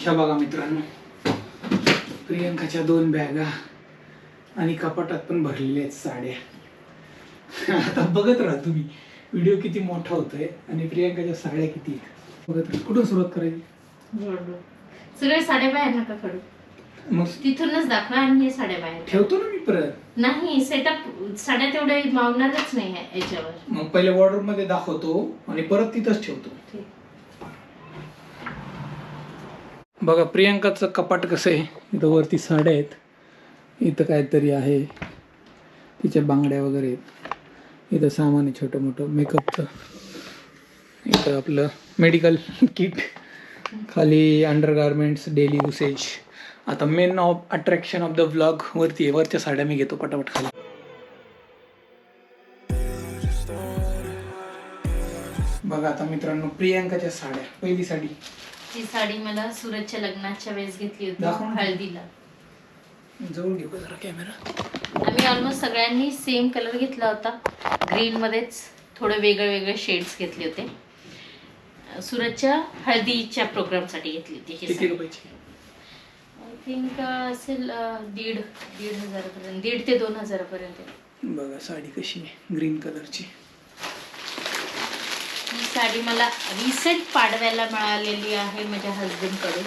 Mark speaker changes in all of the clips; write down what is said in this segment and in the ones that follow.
Speaker 1: ह्या बघा मित्रांनो, प्रियंकाच्या 2 बॅगा आणि कपाटात पण भरलेल्या आहेत साड्या. आता बघत राहा तुम्ही, व्हिडिओ किती मोठा होतोय आणि प्रियंकाच्या साड्या किती आहेत बघत राहा. कुठून सुरुवात करायची?
Speaker 2: सगळे साड्या बाहेर नका काढू,
Speaker 1: मग
Speaker 2: तिथूनच दाखवा आणि हे साड्या बाहेर
Speaker 1: ठेवतो ना मी परत.
Speaker 2: नाही, सेटअप साड्या तेवढे मावणारच नाही आहे याच्यावर.
Speaker 1: मग पहिले वॉर्डरोब मध्ये दाखवतो आणि परत तिथंच ठेवतो. बघा प्रियंकाचं कपाट कसं आहे. इथं वरती साड्या आहेत, इथं काहीतरी आहे, तिच्या बांगड्या वगैरे आहेत, इथं सामान आहे छोटं मोठं मेकअपचं, इथं आपलं मेडिकल किट, खाली अंडरगार्मेंट्स डेली युसेज. आता main of attraction of the vlog वरती आहे. वरच्या साड्या मी घेतो पटापट खाली. बघा आता मित्रांनो, प्रियंकाच्या साड्या. पहिली साडी,
Speaker 2: ही साडी मला सूरजच्या लग्नाच्या वेळेस घेतली
Speaker 1: दाखव
Speaker 2: होती
Speaker 1: ना.
Speaker 2: हळदीला.
Speaker 1: जवळ घेऊ जरा कॅमेरा.
Speaker 2: आम्ही ऑलमोस्ट सगळ्यांनी सेम कलर घेतला होता, ग्रीन मध्येच थोडे वेगळे वेगळे शेड्स घेतले होते. सूरजच्या हळदीच्या प्रोग्राम साठी घेतली होती.
Speaker 1: किती रुपयाची?
Speaker 2: आय थिंक असेल 1,500 पर्यंत, 1,500 ते 2,000 पर्यंत.
Speaker 1: बघा साडी कशी आहे, ग्रीन कलरची.
Speaker 2: ही साडी मला रिसेंट पाडव्याला मिळालेली आहे माझ्या हजबंड कडून.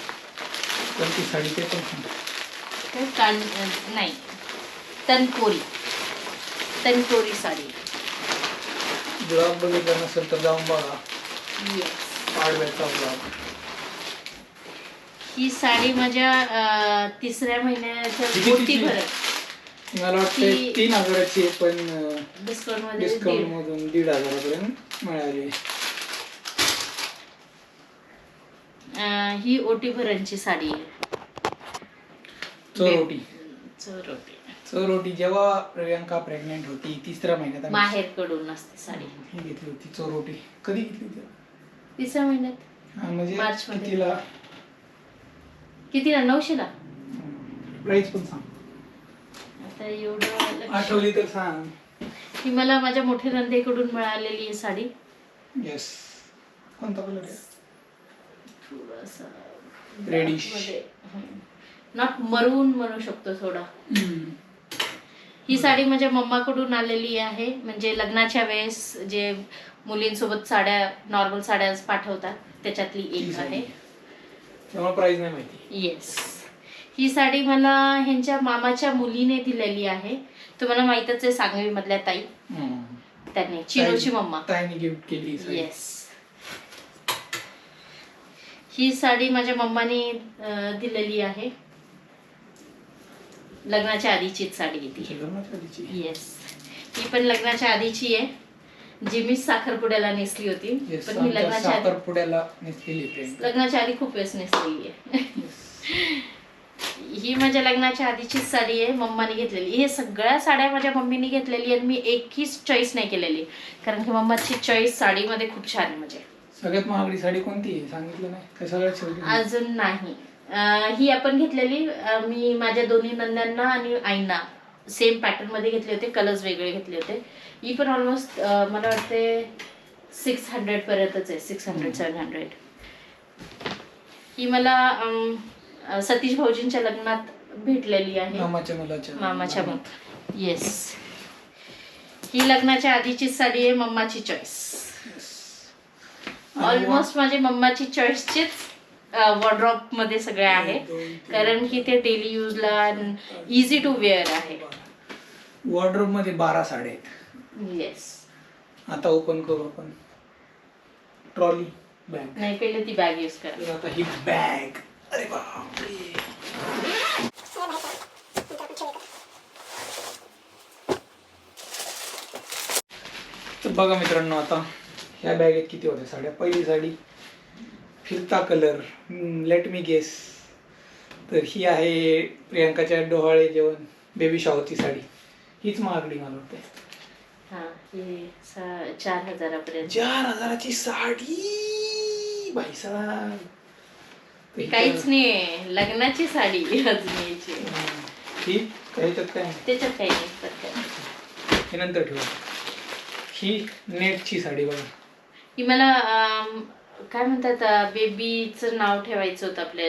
Speaker 1: कोणती साडी ते पण सांग.
Speaker 2: नाही, तनकोरी साडी.
Speaker 1: ब्लॉग बघितला नसेल तर जाऊन बघा,
Speaker 2: येस.
Speaker 1: पाडव्याचा ब्लॉग.
Speaker 2: ही साडी माझ्या 3ऱ्या महिन्याच्या
Speaker 1: किती
Speaker 2: मोठी
Speaker 1: किती?
Speaker 2: भरत
Speaker 1: मला वाटतं
Speaker 2: ती-
Speaker 1: 3,000ची आहे, पण
Speaker 2: डिस्काउंट मध्ये
Speaker 1: डिस्काउंट मधून 1,500पर्यंत मिळाली.
Speaker 2: ही ओटी भरणची साडी आहे.
Speaker 1: चोरोटी.
Speaker 2: चोरोटी
Speaker 1: चोरोटी जेव्हा प्रियंका प्रेग्नेंट होती 3ऱ्या महिन्यात आम्ही
Speaker 2: माहेर कडून असते साडी.
Speaker 1: ही घेतली होती चोरोटी. कधी घेतली होती?
Speaker 2: 3ऱ्या महिन्यात.
Speaker 1: हा, म्हणजे
Speaker 2: मार्चमध्ये.
Speaker 1: कितीला?
Speaker 2: 900 ला.
Speaker 1: प्राइस पण सांग,
Speaker 2: आता एवढं लक्ष-
Speaker 1: आठवली तर सांग.
Speaker 2: ही मला माझ्या मोठ्या नंदेकडून मिळालेली आहे साडी.
Speaker 1: येस. कोणता कलर आहे?
Speaker 2: थोडासा
Speaker 1: Reddish.
Speaker 2: नॉट मरून म्हणू शकतो थोडा. ही साडी माझ्या मम्माकडून आलेली आहे. म्हणजे लग्नाच्या वेळेस जे मुलींसोबत साड्या, नॉर्मल साड्या पाठवतात त्याच्यातली एक आहे.
Speaker 1: त्यामुळे प्राइस नाही माहिती.
Speaker 2: येस. ही साडी मला ह्यांच्या मामाच्या मुलीने दिलेली आहे. तुम्हाला माहितच आहे, सांगवी मधल्या ताई, त्यांनी, चिरोची मम्मा.
Speaker 1: ताईने गिफ्ट केली साडी.
Speaker 2: येस. ही साडी माझ्या मम्माने दिलेली आहे. लग्नाच्या आधीचीच साडी आहे ती.
Speaker 1: लग्नाच्या आधीची.
Speaker 2: येस. ही पण लग्नाच्या आधीची आहे, जी मी साखरपुड्याला नेसली होती.
Speaker 1: Yes,
Speaker 2: पण मी
Speaker 1: आमच्या
Speaker 2: लग्नाच्या आधी,
Speaker 1: साखरपुड्याला नेसलेली प्रियंका.
Speaker 2: लग्नाच्या आधी खूप वेळेस नेसलेली आहे.
Speaker 1: Yes.
Speaker 2: ही माझ्या लग्नाच्या आधीचीच साडी आहे, मम्माने घेतलेली. हे सगळ्या साड्या माझ्या मम्मीने घेतलेली आणि मी एकहीच चॉईस नाही केलेली, कारण की मम्माची चॉईस साडीमध्ये खूप छान आहे. म्हणजे
Speaker 1: सगळ्यात महागडी साडी कोणती आहे सांगितलं नाही का? सगळ्यात शेवटी
Speaker 2: अजून नाही. ही आपण घेतलेली, मी माझ्या दोन्ही नंद्यांना आणि आईंना सेम पॅटर्न मध्ये घेतले होते, कलर्स वेगळे घेतले होते. ही पण ऑलमोस्ट मला वाटते 600 पर्यंतच आहे, 600-700. ही मला सतीश भाऊजींच्या लग्नात भेटलेली आहे, मामाच्या मुलं. येस. ही लग्नाच्या आधीची साडी आहे, मम्माची चॉईस. ऑलमोस्ट माझी मम्माची चॉईसचीच वॉर्डरोब मध्ये सगळे आहे, कारण की ते डेली यूजला इझी टू वेअर आहे.
Speaker 1: वॉर्डरोब मध्ये 12 साड्या आहेत.
Speaker 2: येस.
Speaker 1: आता ओपन करू आपण. Trolley bag.
Speaker 2: नाही, पहिले ती बॅग यूज करा.
Speaker 1: तर आता ही बॅग. अरे बापरे. तर बघा मित्रांनो, आता ह्या बॅगेत किती होत्या साड्या. पहिली साडी फिरता कलर, लेट मी गेस. तर ही आहे प्रियंकाच्या डोहाळे जेवण बेबी शॉवरची साडी. हीच महागडी मला वाटते.
Speaker 2: हा, ही 4,000 पर्यंत.
Speaker 1: 4,000ची साडी भाई साहेब.
Speaker 2: काहीच नाही, लग्नाची साडी अजून यायची.
Speaker 1: ही त्याच्यात काय
Speaker 2: त्याच्यात काही नाही.
Speaker 1: हे नंतर ठेवू. ही नेटची साडी बघा.
Speaker 2: ही मला काय म्हणतात बेबीचं नाव ठेवायचं होतं आपल्या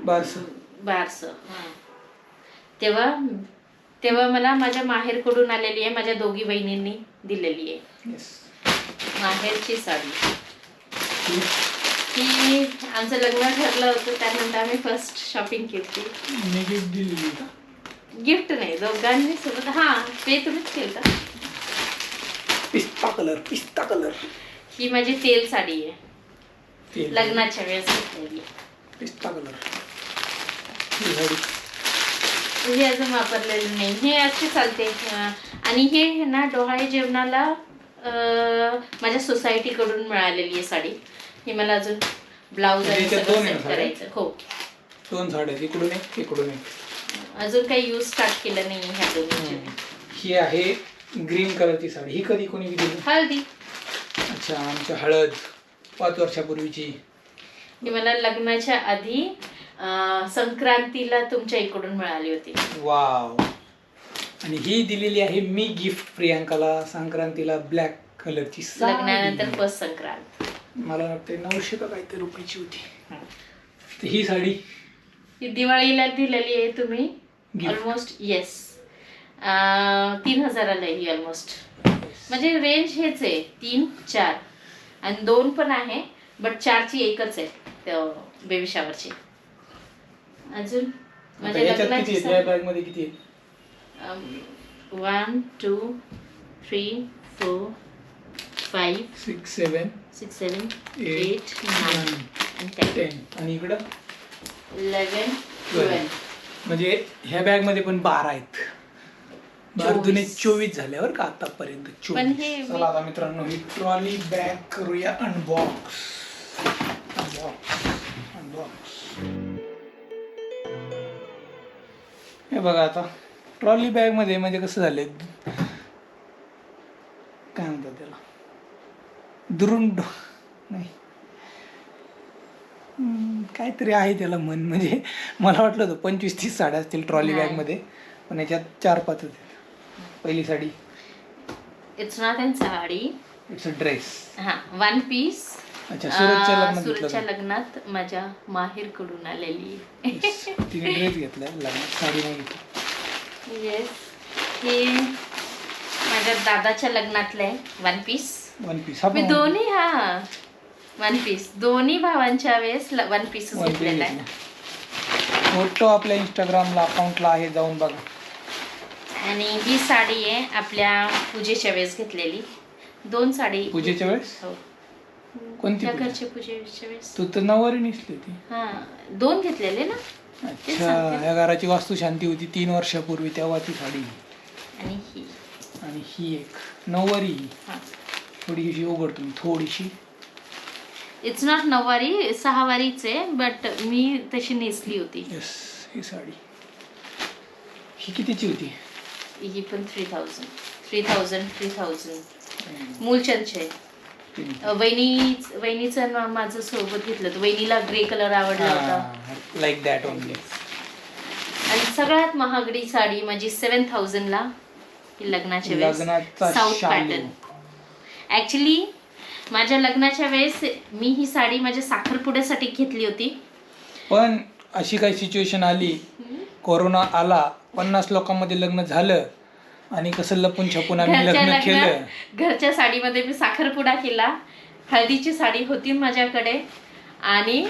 Speaker 2: बारस. तेव्हा तेव्हा मला माझ्या माहेरकडून आलेली आहे, माझ्या दोघी बहिणींनी दिलेली आहे. माहेरची साडी ही आमचं लग्न ठरलं होतं, त्यानंतर आम्ही फर्स्ट शॉपिंग केली.
Speaker 1: मी गिफ्ट दिलेली का?
Speaker 2: गिफ्ट नाही, दोघांनी सोबत. हा, ते तुम्हीच केलं का?
Speaker 1: पिस्ता कलर.
Speaker 2: ही माझी तेल साडी आहे,
Speaker 1: तेल.
Speaker 2: लग्नाच्या वेळेस घेतलेली.
Speaker 1: पिस्ता कलर.
Speaker 2: हे अजून वापरलेलं नाही, हे असे चालते. आणि हे ना डोहाळे जेवणाला माझ्या सोसायटीकडून मिळालेली आहे साडी. ही मला अजून ब्लाऊज आणि सगळं सेट करायचं. हो,
Speaker 1: 2 साड्या, इकडून एक इकडून एक.
Speaker 2: अजून काही यूज स्टार्ट केलं नाही ह्या दोन्हीची.
Speaker 1: ही आहे ग्रीन कलरची साडी. ही कधी कोणी दिली?
Speaker 2: हळदी.
Speaker 1: अच्छा, आमच्या हळद 5 वर्षापूर्वीची.
Speaker 2: ही मला लग्नाच्या आधी संक्रांतीला तुमच्या इकडून मिळाली होती.
Speaker 1: वाव. आणि ही दिलेली आहे मी गिफ्ट प्रियांकाला संक्रांतीला ब्लॅक कलरची साडी.
Speaker 2: लग्नानंतर फर्स्ट संक्रांत.
Speaker 1: मला वाटते 900 का काहीतरी रुपयाची होती. तर ही साडी
Speaker 2: ही दिवाळीला दिलेली आहे तुम्ही. ऑलमोस्ट येस 3000ला ही ऑलमोस्ट. म्हणजे रेंज हेच आहे 3-4 आणि 2 पण आहे, बट 4ची एकच आहे बेबी शॉवरची. अजून माझ्या लग्नाची
Speaker 1: बॅग मध्ये किती आहे?
Speaker 2: 1 2 3 4 5
Speaker 1: 6 7
Speaker 2: 6 7 8 9 and 10.
Speaker 1: आणि इकडं
Speaker 2: 11 12.
Speaker 1: म्हणजे ह्या बॅग मध्ये पण 12 आहेत. 24 झाल्यावर का आतापर्यंत 24. चला आता मित्रांनो, ही ट्रॉली बॅग करूया अनबॉक्स. हे बघा, आता ट्रॉली बॅग मध्ये म्हणजे कसं झालंय, काय म्हणतात त्याला, दुरुंड नाही, काहीतरी आहे त्याला म्हण. म्हणजे मला वाटलं होतं 25-30 साड्या असतील ट्रॉली बॅग मध्ये, पण याच्यात 4-5 होते. पहिली sari,
Speaker 2: it's not an sari,
Speaker 1: it's a dress.
Speaker 2: हा, 1 पीस.
Speaker 1: अच्छा,
Speaker 2: सुरतच्या लग्नात माझ्या माहेरकडून आलेली.
Speaker 1: तिने ड्रेस घेतलाय लग्नात, साडी नाही घेतली.
Speaker 2: येस, हे माझ्या दादाच्या लग्नातलं आहे 1 पीस.
Speaker 1: 1 पीस.
Speaker 2: मी दोन्ही 1 पीस दोन्ही भावांच्या वेळेस 1 पीस घेतलेला आहे.
Speaker 1: फोटो आपल्या इंस्टाग्रामला अकाउंटला आहे, जाऊन बघा.
Speaker 2: आणि ही साडी आहे आपल्या पूजेच्या वेळेस घेतलेली. 2 साडी
Speaker 1: पूजेच्या वेळेस.
Speaker 2: हो,
Speaker 1: कोणती
Speaker 2: घरच्या पूजेच्या वेळेस.
Speaker 1: तू तर नववारी नेसली होती.
Speaker 2: हा, 2 घेतलेले ना.
Speaker 1: अच्छा, या घराची वास्तू शांती होती 3 वर्षापूर्वी, तेव्हा ती साडी.
Speaker 2: आणि
Speaker 1: ही एक नववारी. थोडीशी उघडतो मी, थोडीशी.
Speaker 2: इट्स नॉट नऊवारी, 6 वारीच आहे, बट मी तशी नेसली होती.
Speaker 1: येस, ही साडी. ही कितीची होती?
Speaker 2: ही पण 3000 मूलचंदचे. वहिनीचं माझं सोबत घेतलं होतं. वहिनीला ग्रे कलर आवडला होता.
Speaker 1: Like that only.
Speaker 2: आणि सगळ्यात महागडी साडी माझी 7000ला, ही लग्नाच्या वेळेस साऊथ पॅटर्न. ऍक्च्युली माझ्या लग्नाच्या वेळेस मी ही साडी माझ्या साखरपुड्यासाठी घेतली होती.
Speaker 1: पण अशी काही सिच्युएशन आली, कोरोना आला, 50 लोकांमध्ये लग्न झालं आणि कसं लपून छपून आम्ही लग्न केलं.
Speaker 2: घरच्या साडीमध्ये मी साखरपुडा केला. हळदीची साडी होती माझ्याकडे आणि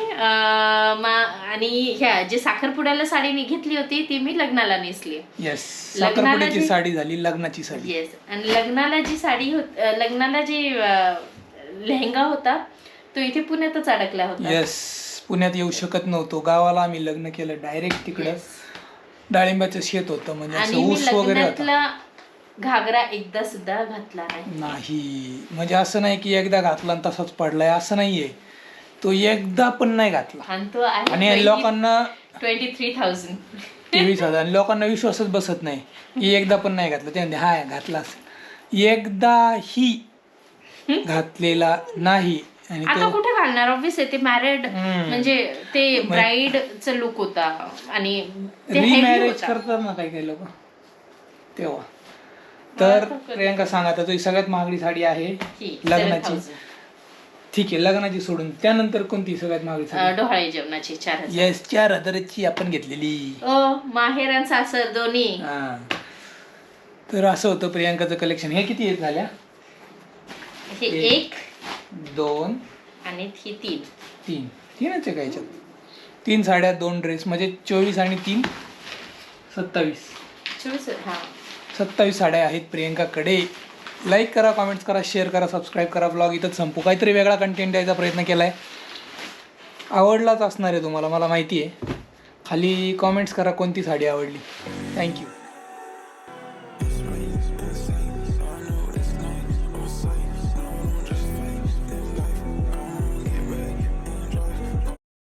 Speaker 2: ह्या जे साखरपुड्याला साडी मी घेतली होती ती मी लग्नाला नेसली.
Speaker 1: येस, साखरपुड्याची साडी झाली लग्नाची साडी.
Speaker 2: येस, आणि लग्नाला जी साडी लग्नाला जी लेहंगा होता तो इथे पुण्यातच अडकला होता.
Speaker 1: येस, पुण्यात येऊ शकत नव्हतो. गावाला आम्ही लग्न केलं डायरेक्ट तिकडं. डाळिंबाचं शेत होतं, म्हणजे असं ऊस वगैरे होता.
Speaker 2: घागरा एकदा सुद्धा घातला
Speaker 1: नाही. म्हणजे असं नाही की एकदा घातला आणि तसाच पडलाय, असं नाहीये. तो एकदा पण नाही घातला. आणि लोकांना
Speaker 2: 23,000
Speaker 1: 23,000 लोकांना विश्वासच बसत नाही की एकदा पण नाही घातला. ते म्हणते हा घातला असेल. एकदाही घातलेला नाही. आणि
Speaker 2: आता कुठे घालणार, ऑब्व्हियसली ते मॅरिड म्हणजे ते ब्राईडचा लुक होता. आणि
Speaker 1: रिमॅरेज करतात ना काही लोक तेव्हा. तर प्रियांका सांगा, तर तुझी सगळ्यात महागडी साडी आहे लग्नाची. ठीक आहे, लग्नाची सोडून त्यानंतर कोणती सगळ्यात महागडी साडी?
Speaker 2: डोहाळे जेवणाची 4,000.
Speaker 1: येस, 4,000ची आपण घेतलेली.
Speaker 2: माहेर आणि सासर दोन्ही.
Speaker 1: हा, तर असं होतं प्रियांकाचं कलेक्शन. हे किती येत झाल्या?
Speaker 2: हे 1
Speaker 1: 2
Speaker 2: आणि ही 3.
Speaker 1: 3च आहे का याच्यात? 3 साड्या 2 ड्रेस म्हणजे 24 आणि 3 27. 27 साड्या आहेत प्रियंकाकडे. लाईक करा, कमेंट्स करा, शेअर करा, सबस्क्राईब करा. ब्लॉग इथंच संपू. काहीतरी वेगळा कंटेंट द्यायचा प्रयत्न केला आहे, आवडलाच असणार आहे तुम्हाला, मला माहिती आहे. खाली कमेंट्स करा कोणती साडी आवडली. थँक्यू.